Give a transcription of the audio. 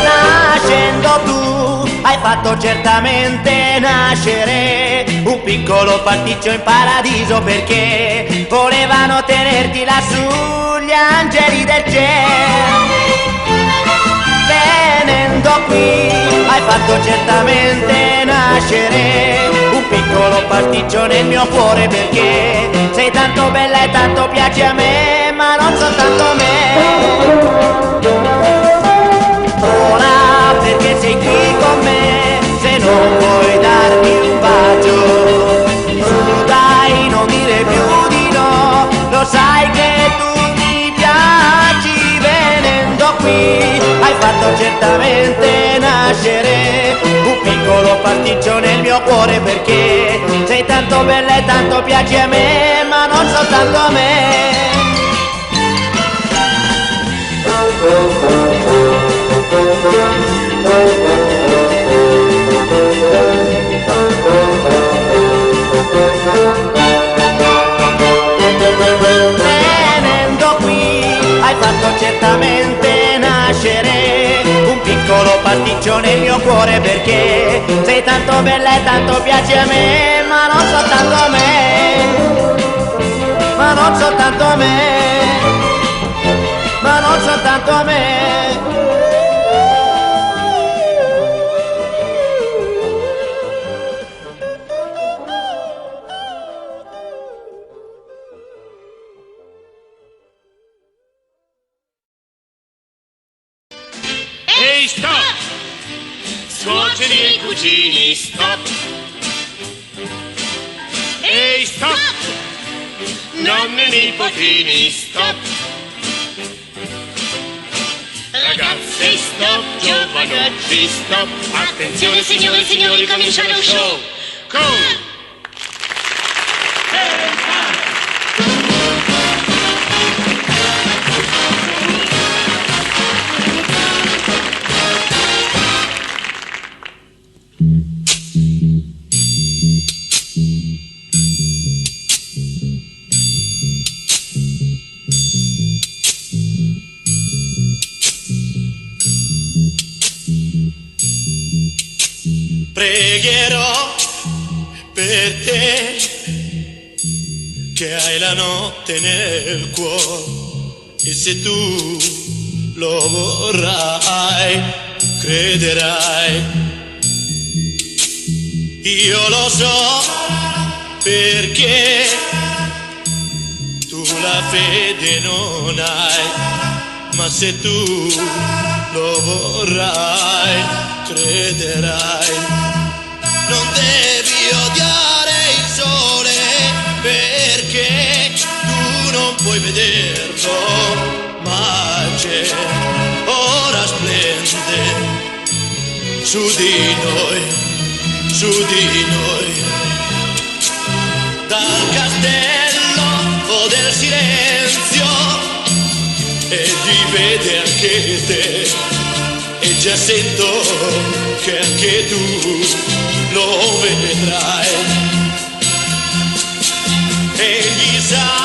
Nascendo tu hai fatto certamente nascere un piccolo pasticcio in paradiso, perché volevano tenerti lassù gli angeli del cielo. Venendo qui hai fatto certamente nascere un piccolo pasticcio nel mio cuore, perché sei tanto bella e tanto piaci a me, ma non soltanto a me. Ora perché sei qui con me, se non vuoi darmi un bacio, su dai, non dire più di no, lo sai che tu mi piaci. Venendo qui hai fatto certamente nascere un piccolo pasticcio nel mio cuore, perché sei tanto bella e tanto piaci a me, ma non soltanto a me. Venendo qui hai fatto certamente nascere un piccolo pasticcio nel mio cuore, perché sei tanto bella e tanto piaci a me, ma non soltanto a me, ma non soltanto a me, ma non soltanto a me. Ehi, stop! Suoceri e cugini, stop! Ehi, stop! Nonne e nipotini, stop! Ragazzi, stop! Giovanotti, stop! Attenzione, signore e signori, comincia lo show! Con... Pregherò per te che hai la notte nel cuore, e se tu lo vorrai, crederai. Io lo so perché tu la fede non hai, ma se tu lo vorrai, crederai. Non devi odiare il sole perché tu non puoi vederlo, ma c'è, ora splende su di noi, su di noi. Dal castello o del silenzio e ti vede anche te, e già sento che anche tu lo vedrai. Egli sa